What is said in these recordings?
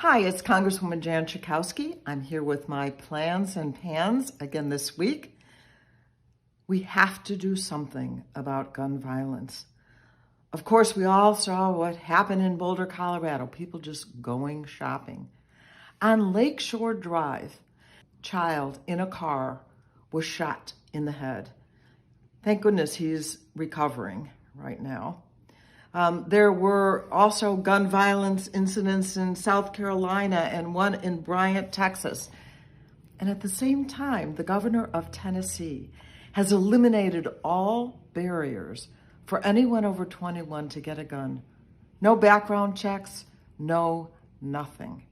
Hi, it's Congresswoman Jan Schakowsky. I'm here with my plans and pans again this week. We have to do something about gun violence. Of course, we all saw what happened in Boulder, Colorado, people just going shopping. On Lakeshore Drive, a child in a car was shot in the head. Thank goodness he's recovering right now. There were also gun violence incidents in South Carolina and one in Bryant, Texas. And at the same time, the governor of Tennessee has eliminated all barriers for anyone over 21 to get a gun. No background checks, no nothing.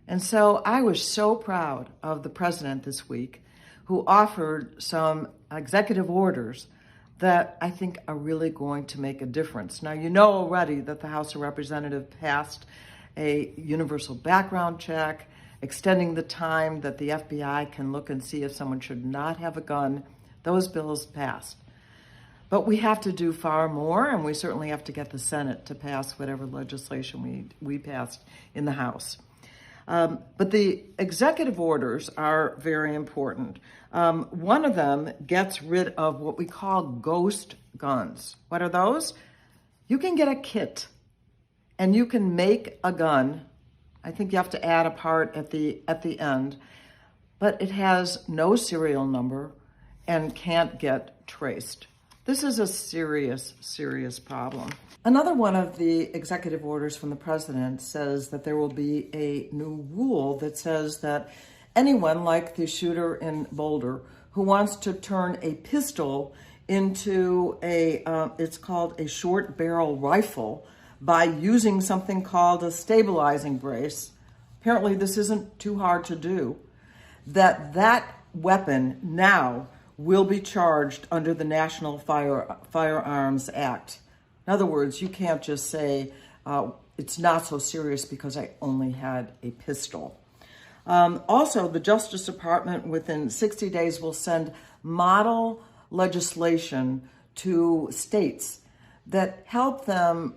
And so I was so proud of the president this week, who offered some executive orders that I think are really going to make a difference. Now, you know already that the House of Representatives passed a universal background check, extending the time that the FBI can look and see if someone should not have a gun. Those bills passed. But we have to do far more, and we certainly have to get the Senate to pass whatever legislation we passed in the House. But the executive orders are very important. One of them gets rid of what we call ghost guns. What are those? You can get a kit and you can make a gun. I think you have to add a part at the end, but it has no serial number and can't get traced. This is a serious, serious problem. Another one of the executive orders from the president says that there will be a new rule that says that anyone like the shooter in Boulder who wants to turn a pistol into it's called a short barrel rifle by using something called a stabilizing brace. Apparently this isn't too hard to do. That weapon now will be charged under the National Firearms Act. In other words, you can't just say, it's not so serious because I only had a pistol. Also, the Justice Department within 60 days will send model legislation to states that help them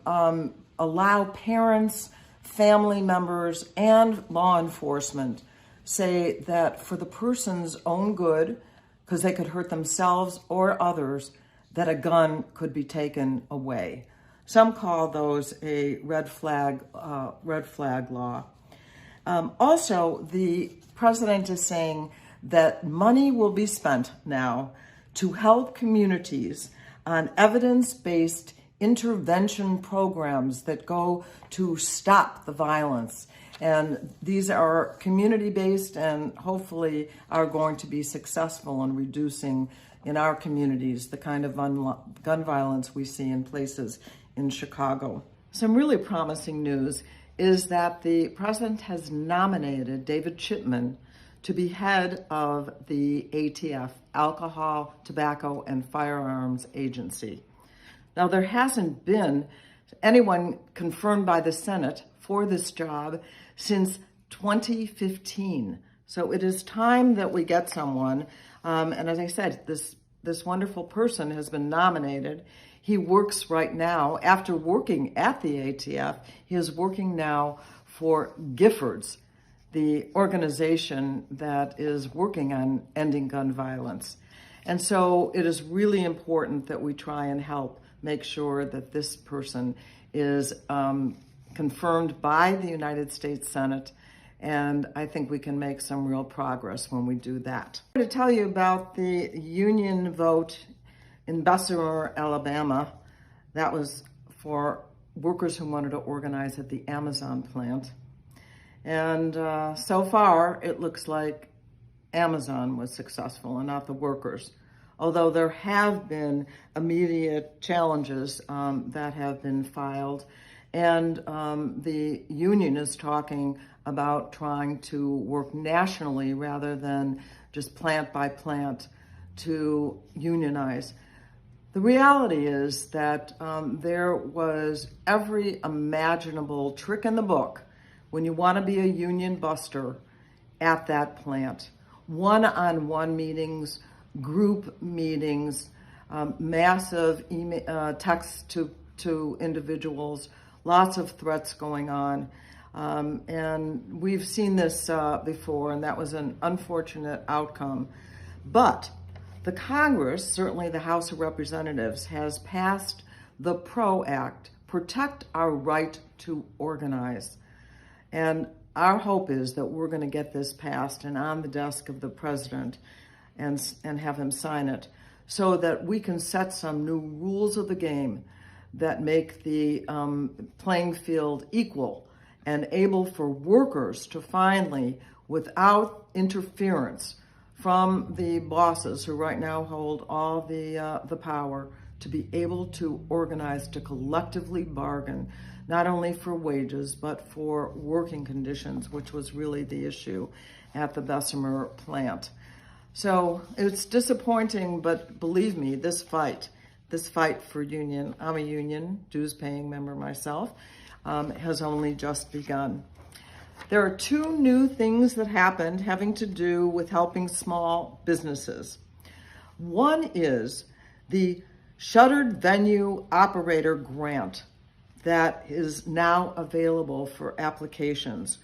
allow parents, family members, and law enforcement say that for the person's own good, because they could hurt themselves or others, that a gun could be taken away. Some call those a red flag law. Also, the president is saying that money will be spent now to help communities on evidence-based intervention programs that go to stop the violence. And these are community-based and hopefully are going to be successful in reducing in our communities the kind of gun violence we see in places in Chicago. Some really promising news is that the president has nominated David Chipman to be head of the ATF, Alcohol, Tobacco, and Firearms Agency. Now, there hasn't been anyone confirmed by the Senate for this job since 2015. So it is time that we get someone. And as I said, this wonderful person has been nominated. He works right now, after working at the ATF, he is working now for Giffords, the organization that is working on ending gun violence. And so it is really important that we try and help make sure that this person is confirmed by the United States Senate. And I think we can make some real progress when we do that. I'm going to tell you about the union vote in Bessemer, Alabama. That was for workers who wanted to organize at the Amazon plant. And so far, it looks like Amazon was successful and not the workers. Although there have been immediate challenges that have been filed. And the union is talking about trying to work nationally rather than just plant by plant to unionize. The reality is that there was every imaginable trick in the book when you want to be a union buster at that plant. One-on-one meetings, group meetings, massive texts to individuals, lots of threats going on. And we've seen this before, and that was an unfortunate outcome. But the Congress, certainly the House of Representatives, has passed the PRO Act, Protect Our Right to Organize. And our hope is that we're going to get this passed and on the desk of the president and have him sign it so that we can set some new rules of the game that make the playing field equal and able for workers to finally, without interference from the bosses who right now hold all the power, to be able to organize, to collectively bargain, not only for wages, but for working conditions, which was really the issue at the Bessemer plant. So it's disappointing, but believe me, this fight for union, I'm a union dues paying member myself, has only just begun. There are two new things that happened having to do with helping small businesses. One is the Shuttered Venue Operator Grant that is now available for applications.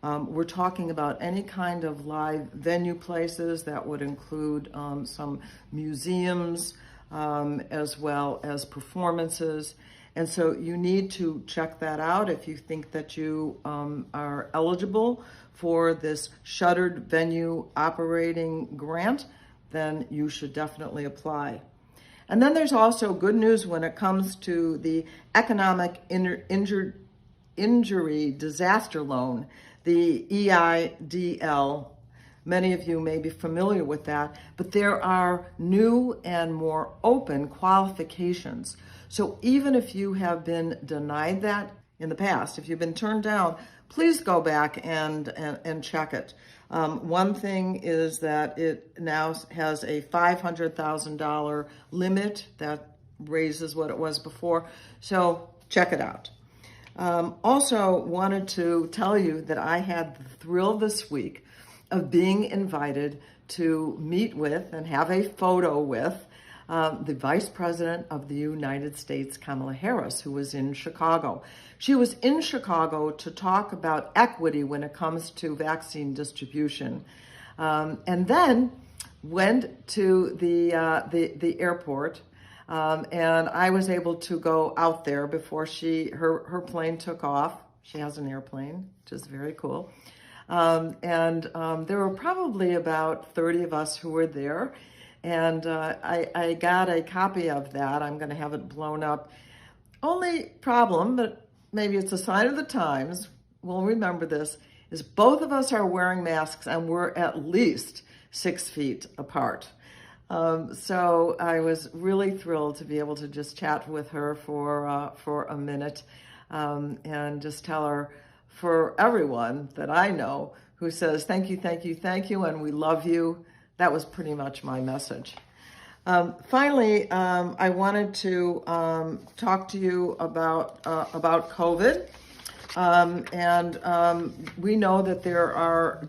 We're talking about any kind of live venue places that would include some museums as well as performances. And so you need to check that out if you think that you are eligible for this Shuttered Venue Operating Grant, then you should definitely apply. And then there's also good news when it comes to the Economic Injury Disaster Loan, the EIDL. Many of you may be familiar with that, but there are new and more open qualifications. So even if you have been denied that in the past, if you've been turned down, please go back and check it. One thing is that it now has a $500,000 limit that raises what it was before. So check it out. Also wanted to tell you that I had the thrill this week of being invited to meet with and have a photo with the Vice President of the United States, Kamala Harris, who was in Chicago. She was in Chicago to talk about equity when it comes to vaccine distribution, and then went to the airport, and I was able to go out there before her plane took off. She has an airplane, which is very cool. There were probably about 30 of us who were there. And I got a copy of that. I'm going to have it blown up. Only problem, but maybe it's a sign of the times, we'll remember this, is both of us are wearing masks and we're at least 6 feet apart. So I was really thrilled to be able to just chat with her for a minute and just tell her, for everyone that I know who says, thank you, thank you, thank you, and we love you. That was pretty much my message. Finally, I wanted to talk to you about COVID. We know that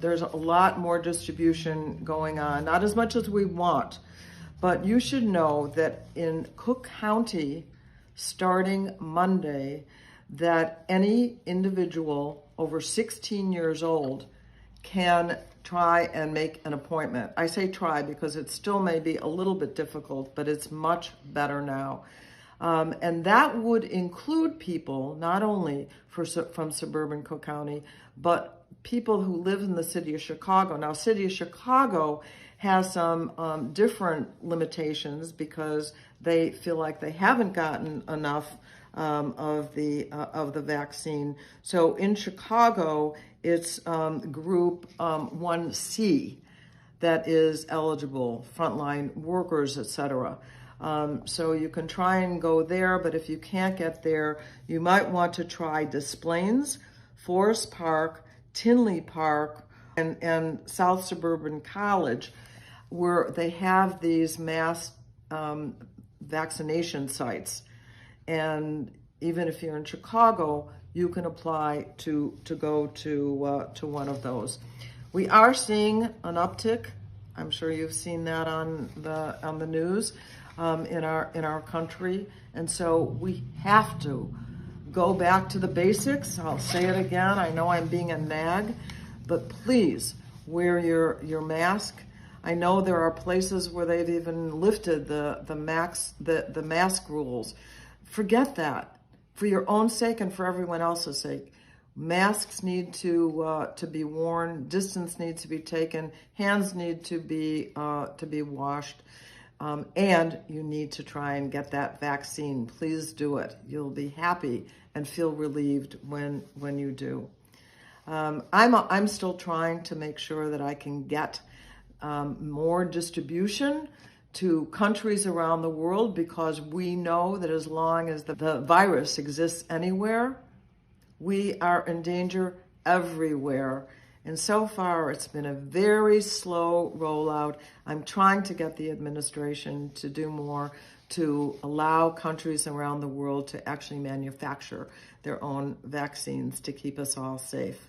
there's a lot more distribution going on, not as much as we want, but you should know that in Cook County, starting Monday, that any individual over 16 years old can try and make an appointment. I say try because it still may be a little bit difficult, but it's much better now. And that would include people not only from suburban Cook County, but people who live in the city of Chicago. Now, city of Chicago has some different limitations because they feel like they haven't gotten enough of the vaccine. So in Chicago, it's group 1C that is eligible, frontline workers, etc. So you can try and go there, but if you can't get there, you might want to try Des Plaines, Forest Park, Tinley Park, and South Suburban College, where they have these mass vaccination sites. And even if you're in Chicago, you can apply to go to one of those. We are seeing an uptick. I'm sure you've seen that on the news in our country, and so we have to go back to the basics. I'll say it again. I know I'm being a nag, but please wear your mask. I know there are places where they've even lifted the mask rules. Forget that. For your own sake and for everyone else's sake. Masks need to be worn. Distance needs to be taken. Hands need to be washed. And you need to try and get that vaccine. Please do it. You'll be happy and feel relieved when you do. I'm still trying to make sure that I can get more distribution to countries around the world, because we know that as long as the virus exists anywhere, we are in danger everywhere. And so far, it's been a very slow rollout. I'm trying to get the administration to do more to allow countries around the world to actually manufacture their own vaccines to keep us all safe.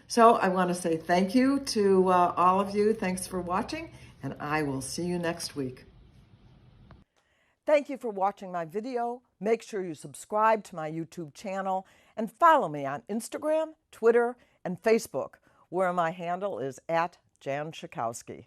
So I want to say thank you to all of you. Thanks for watching, and I will see you next week. Thank you for watching my video. Make sure you subscribe to my YouTube channel and follow me on Instagram, Twitter, and Facebook, where my handle is @Jan Schakowsky.